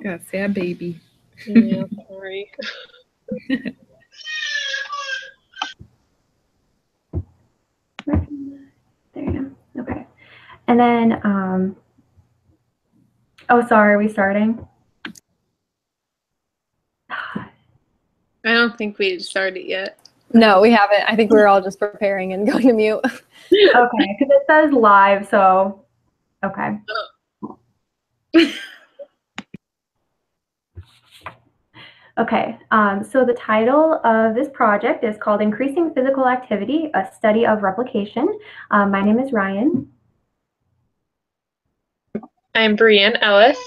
Yeah, sad baby. Yeah, sorry. There you go. Okay. And then, oh, sorry, are we starting? I don't think we started yet. No, we haven't. I think we were all just preparing and going to mute. Okay, because it says live, so, okay. Okay, so the title of this project is called Increasing Physical Activity, a Study of Replication. My name is Ryan. I'm Brianne Ellis.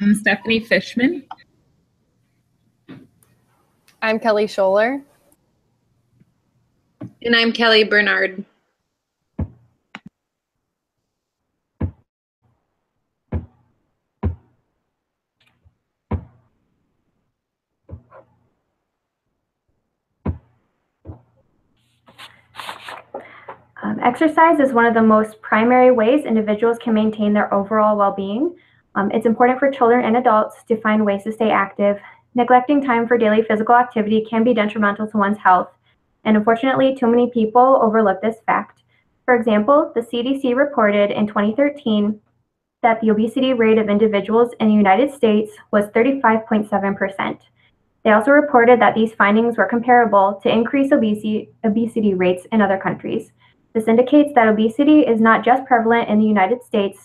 I'm Stephanie Fishman. I'm Kelly Scholler. And I'm Kelly Bernard. Exercise is one of the most primary ways individuals can maintain their overall well-being. It's important for children and adults to find ways to stay active. Neglecting time for daily physical activity can be detrimental to one's health, and unfortunately, too many people overlook this fact. For example, the CDC reported in 2013 that the obesity rate of individuals in the United States was 35.7%. They also reported that these findings were comparable to increased obesity rates in other countries. This indicates that obesity is not just prevalent in the United States,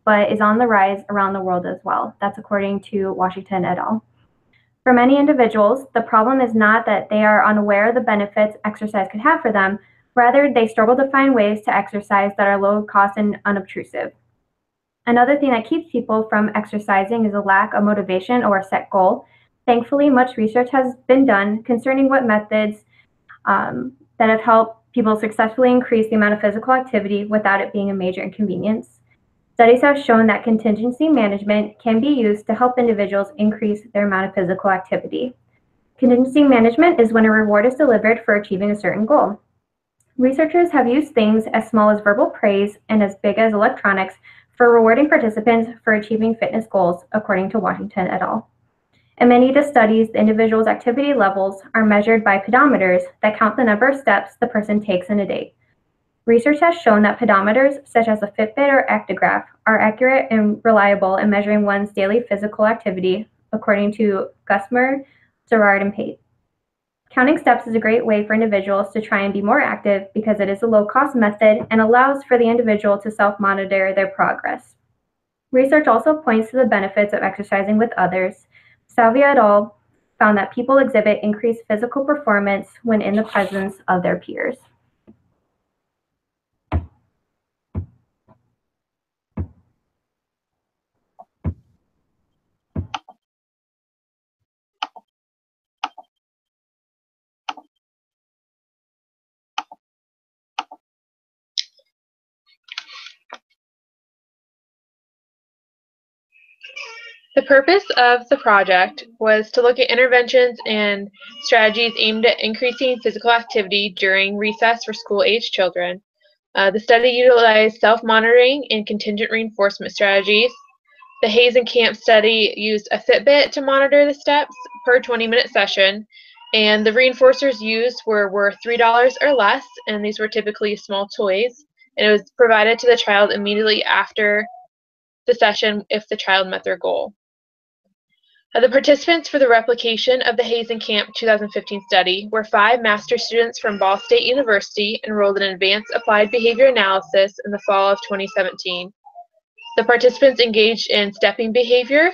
but is on the rise around the world as well. That's according to Washington et al. For many individuals, the problem is not that they are unaware of the benefits exercise could have for them. Rather, they struggle to find ways to exercise that are low cost and unobtrusive. Another thing that keeps people from exercising is a lack of motivation or a set goal. Thankfully, much research has been done concerning what methods that have helped people successfully increase the amount of physical activity without it being a major inconvenience. Studies have shown that contingency management can be used to help individuals increase their amount of physical activity. Contingency management is when a reward is delivered for achieving a certain goal. Researchers have used things as small as verbal praise and as big as electronics for rewarding participants for achieving fitness goals, according to Washington et al. In many of the studies, the individual's activity levels are measured by pedometers that count the number of steps the person takes in a day. Research has shown that pedometers, such as a Fitbit or Actigraph, are accurate and reliable in measuring one's daily physical activity, according to Gusmer, Gerard, and Pate. Counting steps is a great way for individuals to try and be more active because it is a low-cost method and allows for the individual to self-monitor their progress. Research also points to the benefits of exercising with others. Salvia et al. Found that people exhibit increased physical performance when in the presence of their peers. The purpose of the project was to look at interventions and strategies aimed at increasing physical activity during recess for school-age children. The study utilized self-monitoring and contingent reinforcement strategies. The Hayes and Camp study used a Fitbit to monitor the steps per 20-minute session, and the reinforcers used were worth $3 or less, and these were typically small toys, and it was provided to the child immediately after the session if the child met their goal. The participants for the replication of the Hayes and Camp 2015 study were 5 master's students from Ball State University enrolled in Advanced Applied Behavior Analysis in the fall of 2017. The participants engaged in stepping behavior,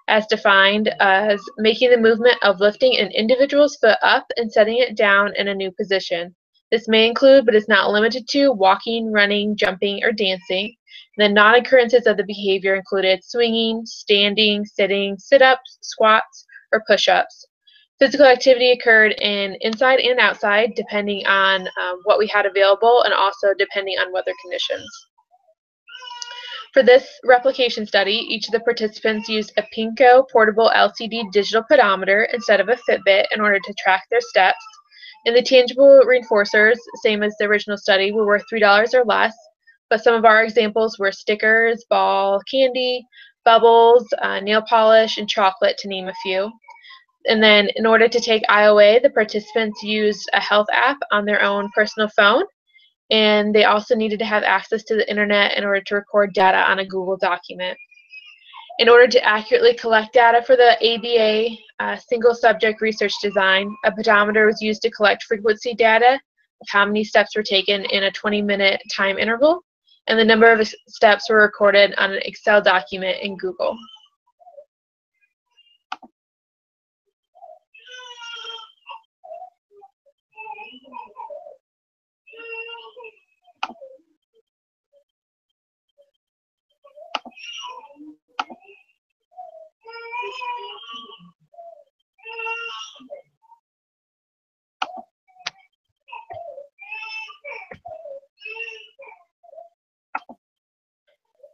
as defined as making the movement of lifting an individual's foot up and setting it down in a new position. This may include, but is not limited to, walking, running, jumping, or dancing. The non-occurrences of the behavior included swinging, standing, sitting, sit-ups, squats, or push-ups. Physical activity occurred in inside and outside, depending on what we had available and also depending on weather conditions. For this replication study, each of the participants used a Pinko portable LCD digital pedometer instead of a Fitbit in order to track their steps. And the tangible reinforcers, same as the original study, were worth $3 or less, but some of our examples were stickers, ball, candy, bubbles, nail polish, and chocolate, to name a few. And then in order to take IOA, the participants used a health app on their own personal phone, and they also needed to have access to the internet in order to record data on a Google document. In order to accurately collect data for the ABA single subject research design, a pedometer was used to collect frequency data of how many steps were taken in a 20-minute time interval, and the number of steps were recorded on an Excel document in Google.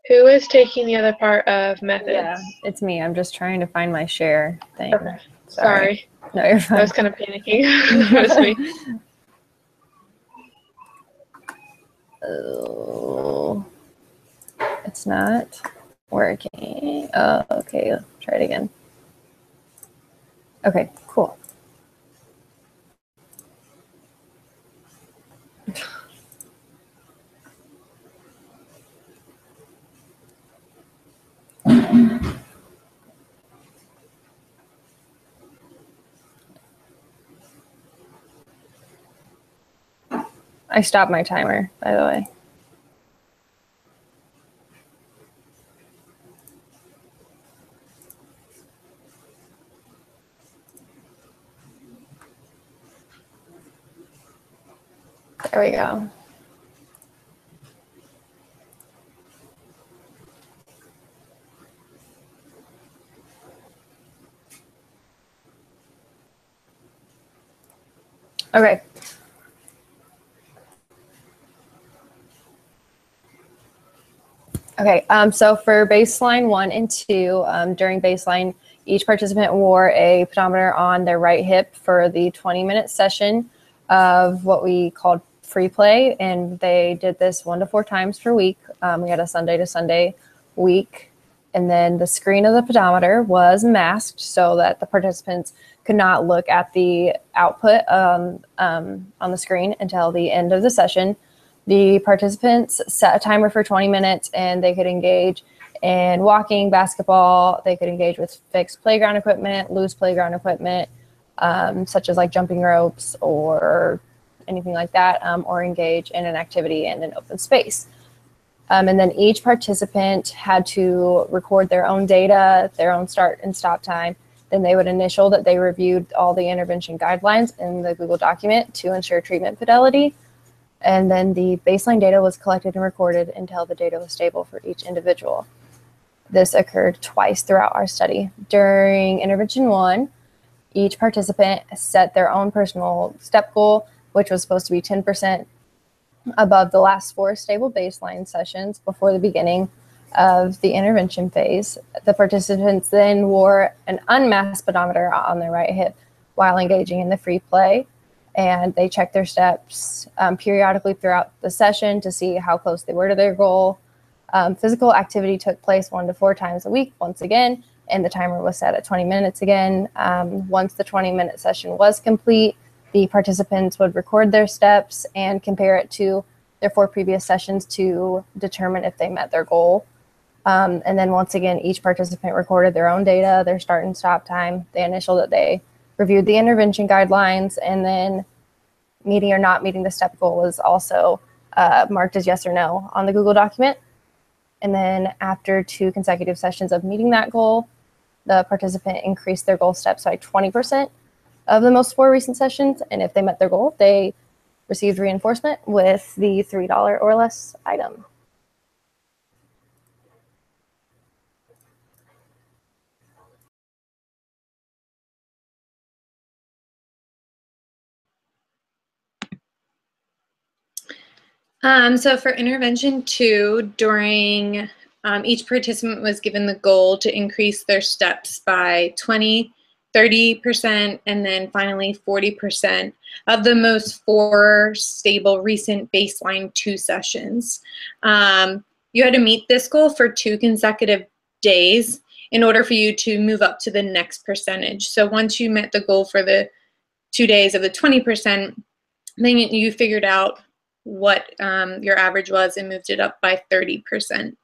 Who is taking the other part of methods? Yeah, it's me. I'm just trying to find my share thing. Okay. Sorry. No, you're fine. I was kind of panicking. It was me. Oh, it's not working. Oh, okay. Try it again. Okay, cool. I stopped my timer, by the way. There we go. Okay. Okay, so for baseline 1 and 2, during baseline, each participant wore a pedometer on their right hip for the 20-minute session of what we called free play, and they did this 1 to 4 times per week. We had a Sunday to Sunday week, and then the screen of the pedometer was masked so that the participants could not look at the output on the screen until the end of the session. The participants set a timer for 20 minutes, and they could engage in walking, basketball. They could engage with fixed playground equipment, loose playground equipment, such as like jumping ropes or anything like that, or engage in an activity in an open space. And then each participant had to record their own data, their own start and stop time. Then they would initial that they reviewed all the intervention guidelines in the Google document to ensure treatment fidelity. And then the baseline data was collected and recorded until the data was stable for each individual. This occurred twice throughout our study. During intervention 1, each participant set their own personal step goal, which was supposed to be 10% above the last 4 stable baseline sessions before the beginning of the intervention phase. The participants then wore an unmasked pedometer on their right hip while engaging in the free play, and they checked their steps periodically throughout the session to see how close they were to their goal. Physical activity took place 1 to 4 times a week once again, and the timer was set at 20 minutes again. Once the 20-minute session was complete, the participants would record their steps and compare it to their 4 previous sessions to determine if they met their goal. And then once again, each participant recorded their own data, their start and stop time. They initialed that they reviewed the intervention guidelines, and then meeting or not meeting the step goal was also marked as yes or no on the Google document. And then after 2 consecutive sessions of meeting that goal, the participant increased their goal steps by 20% of the most 4 recent sessions. And if they met their goal, they received reinforcement with the $3 or less item. So for intervention 2, during each participant was given the goal to increase their steps by 20, 30%, and then finally 40% of the most 4 stable recent baseline 2 sessions. You had to meet this goal for 2 consecutive days in order for you to move up to the next percentage. So once you met the goal for the 2 days of the 20%, then you figured out what your average was and moved it up by 30%.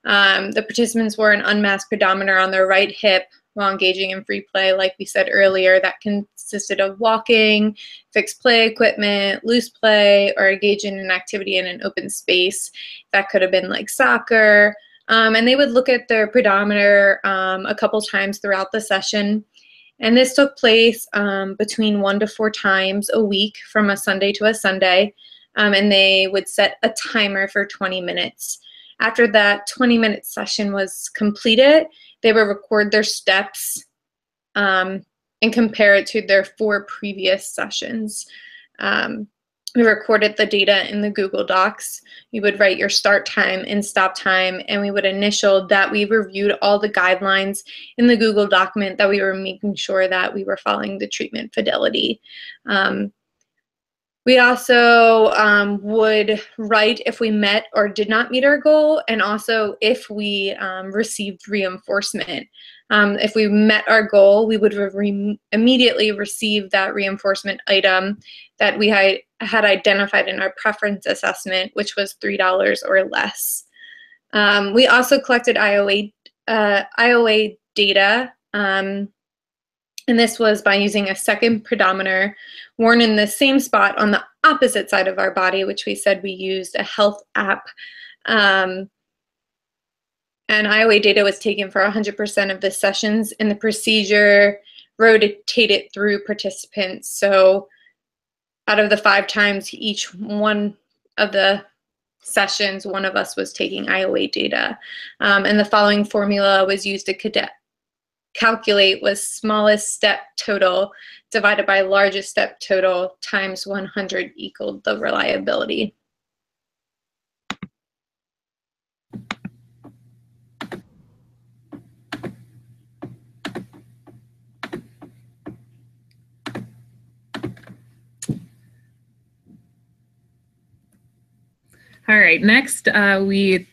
The participants wore an unmasked pedometer on their right hip while engaging in free play, like we said earlier. That consisted of walking, fixed play equipment, loose play, or engaging in an activity in an open space. That could have been like soccer. And they would look at their pedometer a couple times throughout the session. And this took place between 1 to 4 times a week from a Sunday to a Sunday. And they would set a timer for 20 minutes. After that 20-minute session was completed, they would record their steps and compare it to their 4 previous sessions. We recorded the data in the Google Docs. You would write your start time and stop time, and we would initial that we reviewed all the guidelines in the Google document, that we were making sure that we were following the treatment fidelity. We also would write if we met or did not meet our goal, and also if we received reinforcement. If we met our goal, we would immediately receive that reinforcement item that we had identified in our preference assessment, which was $3 or less. We also collected IOA data, and this was by using a second pedometer worn in the same spot on the opposite side of our body, which we said we used a health app. And IOA data was taken for 100% of the sessions, and the procedure rotated through participants. So out of the 5 times each one of the sessions, one of us was taking IOA data. And the following formula was used to calculate was smallest step total divided by largest step total times 100 equaled the reliability. All right, next we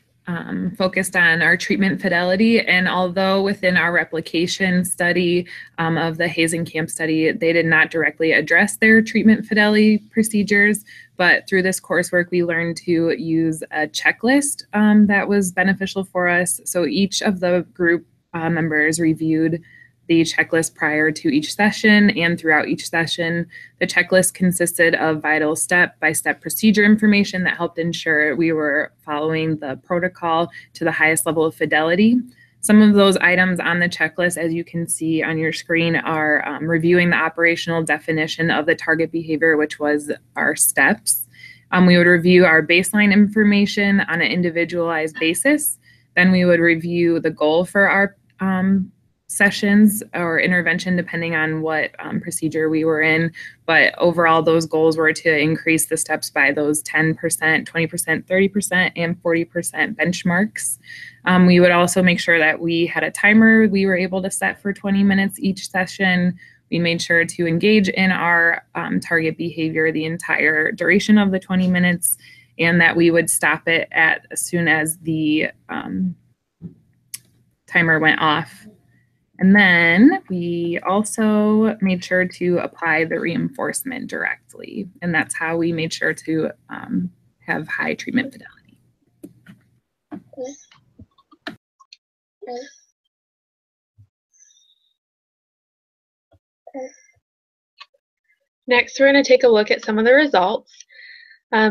focused on our treatment fidelity, and although within our replication study of the Hazenkamp study, they did not directly address their treatment fidelity procedures, but through this coursework we learned to use a checklist that was beneficial for us. So each of the group members reviewed the checklist prior to each session and throughout each session. The checklist consisted of vital step-by-step procedure information that helped ensure we were following the protocol to the highest level of fidelity. Some of those items on the checklist, as you can see on your screen, are reviewing the operational definition of the target behavior, which was our steps. We would review our baseline information on an individualized basis. Then we would review the goal for our sessions or intervention, depending on what procedure we were in. But overall, those goals were to increase the steps by those 10%, 20%, 30%, and 40% benchmarks. We would also make sure that we had a timer we were able to set for 20 minutes each session. We made sure to engage in our target behavior the entire duration of the 20 minutes, and that we would stop it as soon as the timer went off. And then we also made sure to apply the reinforcement directly. And that's how we made sure to have high treatment fidelity. Next, we're going to take a look at some of the results.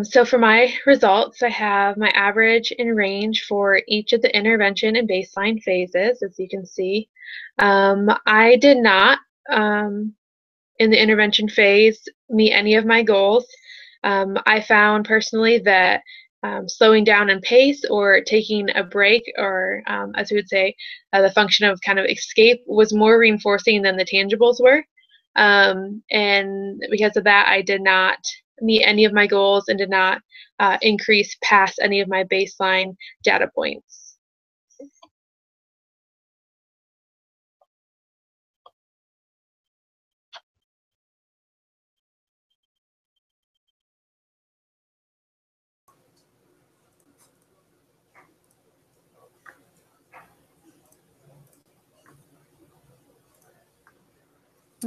So for my results, I have my average and range for each of the intervention and baseline phases, as you can see. I did not, in the intervention phase, meet any of my goals. I found personally that slowing down in pace or taking a break, or as we would say, the function of kind of escape, was more reinforcing than the tangibles were. And because of that, I did not meet any of my goals and did not increase past any of my baseline data points.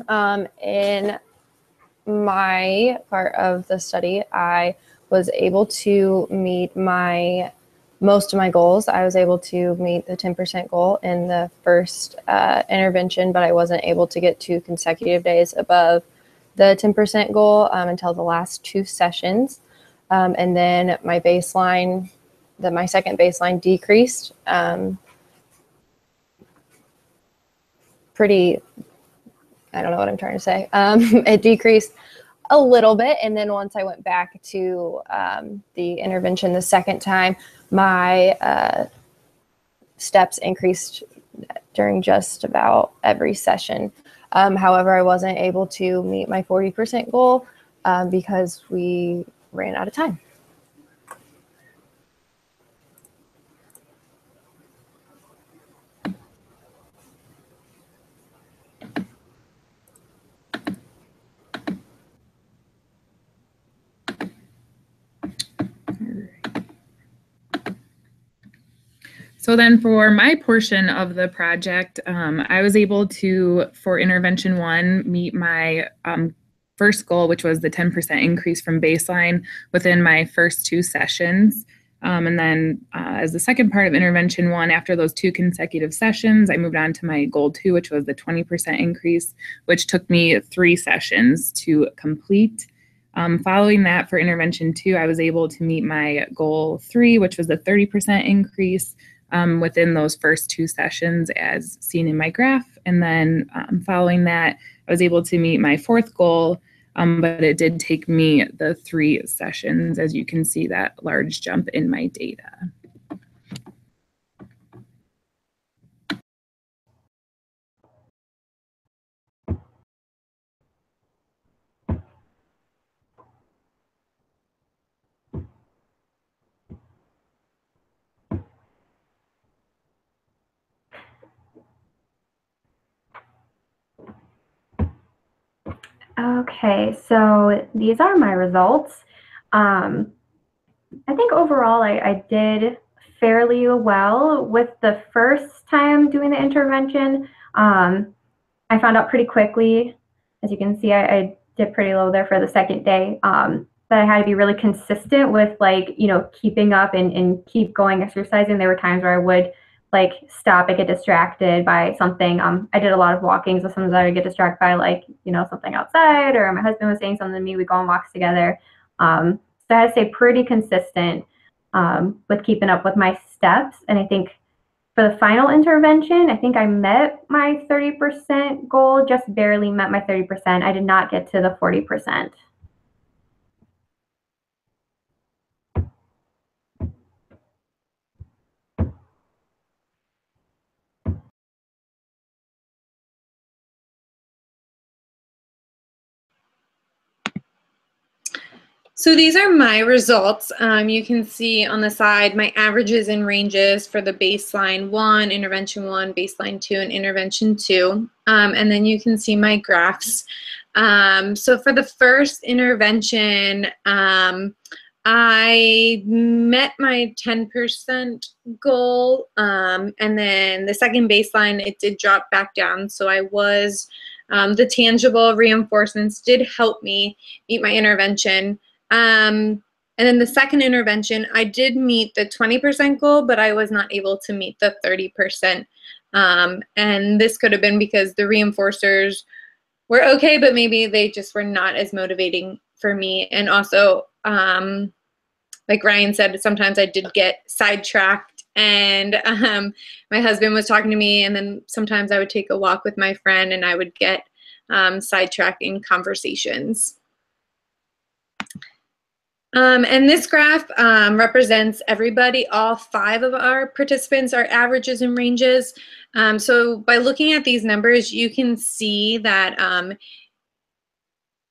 In my part of the study, I was able to meet most of my goals. I was able to meet the 10% goal in the first intervention, but I wasn't able to get 2 consecutive days above the 10% goal until the last 2 sessions. And then my second baseline decreased pretty, I don't know what I'm trying to say. It decreased a little bit. And then once I went back to the intervention the second time, my steps increased during just about every session. However, I wasn't able to meet my 40% goal because we ran out of time. So then for my portion of the project, I was able to, for intervention 1, meet my first goal, which was the 10% increase from baseline within my first 2 sessions. And then as the second part of intervention 1, after those 2 consecutive sessions, I moved on to my goal 2, which was the 20% increase, which took me 3 sessions to complete. Following that, for intervention 2, I was able to meet my goal 3, which was the 30% increase within those first 2 sessions as seen in my graph. And then following that, I was able to meet my 4th goal, but it did take me the 3 sessions, as you can see that large jump in my data. Okay, so these are my results. I think overall I did fairly well with the first time doing the intervention. I found out pretty quickly, as you can see, I did pretty low there for the second day, that I had to be really consistent with keeping up and keep going exercising. There were times where I would stop and get distracted by something. I did a lot of walking, so sometimes I would get distracted by something outside, or my husband was saying something to me. We'd go on walks together. So I had to stay pretty consistent with keeping up with my steps. And I think for the final intervention, I think I met my 30% goal, just barely met my 30%. I did not get to the 40%. So these are my results. You can see on the side my averages and ranges for the baseline 1, intervention 1, baseline 2, and intervention 2. And then you can see my graphs. So for the first intervention, I met my 10% goal. And then the second baseline, it did drop back down. So I was, the tangible reinforcements did help me meet my intervention. And then the second intervention, I did meet the 20% goal, but I was not able to meet the 30%. And this could have been because the reinforcers were okay, but maybe they just were not as motivating for me. And also, like Ryan said, sometimes I did get sidetracked, and my husband was talking to me, and then sometimes I would take a walk with my friend and I would get sidetracked in conversations. And this graph represents everybody, all 5 of our participants, our averages and ranges. So by looking at these numbers, you can see that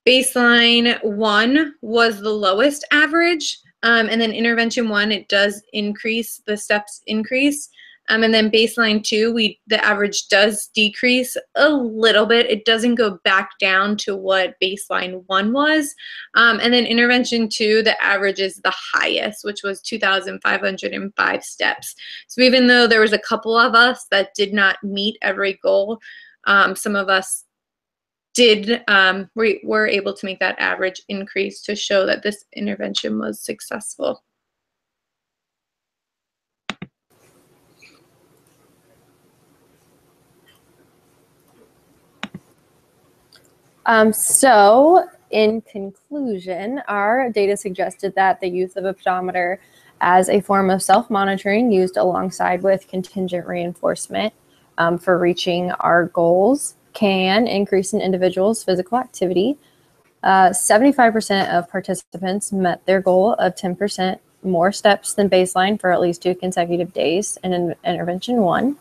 baseline 1 was the lowest average, and then intervention 1, it does increase, the steps increase. And then baseline 2, the average does decrease a little bit. It doesn't go back down to what baseline 1 was. And then intervention 2, the average is the highest, which was 2,505 steps. So even though there was a couple of us that did not meet every goal, some of us we were able to make that average increase to show that this intervention was successful. So in conclusion, our data suggested that the use of a pedometer as a form of self-monitoring used alongside with contingent reinforcement for reaching our goals can increase an individual's physical activity. 75% of participants met their goal of 10% more steps than baseline for at least 2 consecutive days in intervention 1.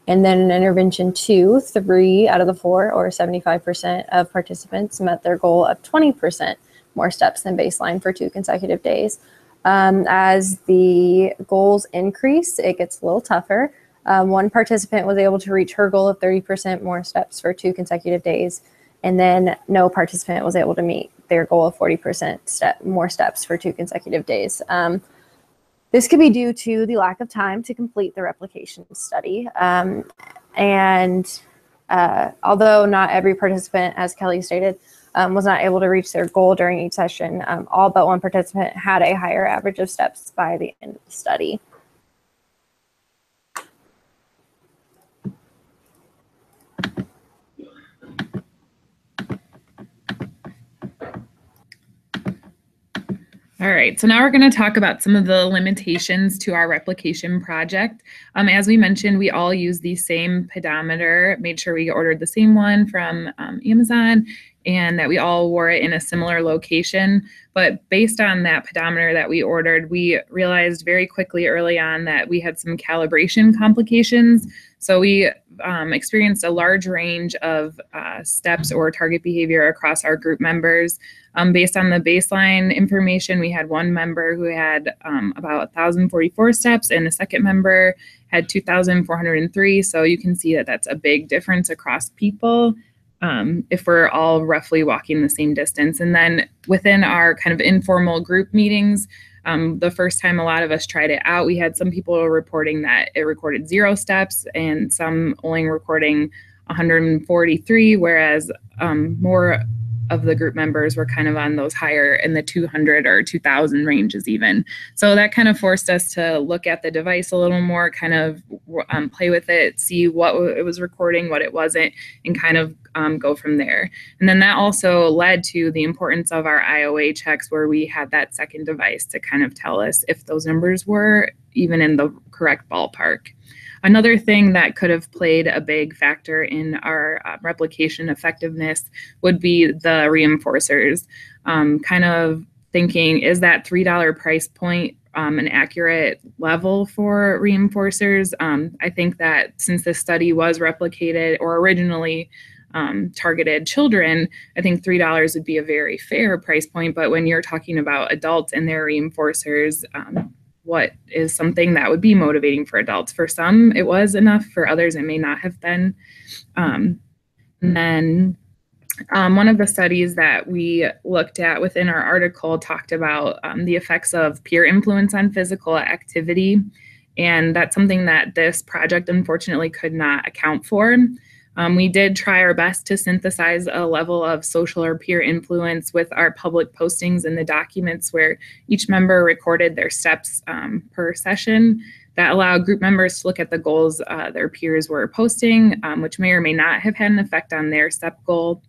And then in intervention 2, 3 out of the 4, or 75% of participants met their goal of 20% more steps than baseline for 2 consecutive days. As the goals increase, it gets a little tougher. One participant was able to reach her goal of 30% more steps for 2 consecutive days, and then no participant was able to meet their goal of 40% more steps for 2 consecutive days. This could be due to the lack of time to complete the replication study. Although not every participant, as Kelly stated, was not able to reach their goal during each session, all but one participant had a higher average of steps by the end of the study. All right, so now we're going to talk about some of the limitations to our replication project. As we mentioned, we all use the same pedometer, made sure we ordered the same one from Amazon, and that we all wore it in a similar location. But based on that pedometer that we ordered, we realized very quickly early on that we had some calibration complications. So we experienced a large range of steps or target behavior across our group members. Based on the baseline information, we had one member who had about 1,044 steps, and a second member had 2,403. So you can see that that's a big difference across people if we're all roughly walking the same distance. And then within our kind of informal group meetings, the first time a lot of us tried it out, we had some people reporting that it recorded 0 steps and some only recording 143, whereas more of the group members were kind of on those higher in the 200 or 2,000 ranges even. So that kind of forced us to look at the device a little more, kind of play with it, see what it was recording, what it wasn't, and kind of go from there. And then that also led to the importance of our IOA checks, where we had that second device to kind of tell us if those numbers were even in the correct ballpark. Another thing that could have played a big factor in our replication effectiveness would be the reinforcers. Kind of thinking, is that $3 price point an accurate level for reinforcers? I think that since this study was replicated or originally targeted children, I think $3 would be a very fair price point. But when you're talking about adults and their reinforcers, what is something that would be motivating for adults? For some, it was enough. For others, it may not have been. And then one of the studies that we looked at within our article talked about the effects of peer influence on physical activity. And that's something that this project unfortunately could not account for. We did try our best to synthesize a level of social or peer influence with our public postings in the documents, where each member recorded their steps per session. That allowed group members to look at the goals their peers were posting, which may or may not have had an effect on their step goal.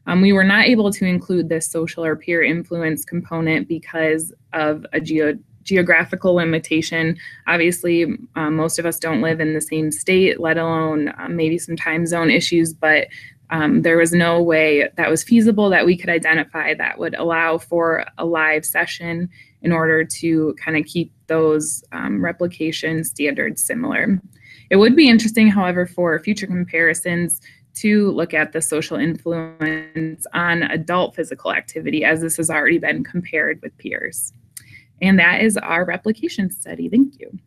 We were not able to include this social or peer influence component because of a geographical limitation. Obviously, most of us don't live in the same state, let alone maybe some time zone issues, but there was no way that was feasible that we could identify that would allow for a live session in order to kind of keep those replication standards similar. It would be interesting, however, for future comparisons to look at the social influence on adult physical activity, as this has already been compared with peers. And that is our replication study. Thank you.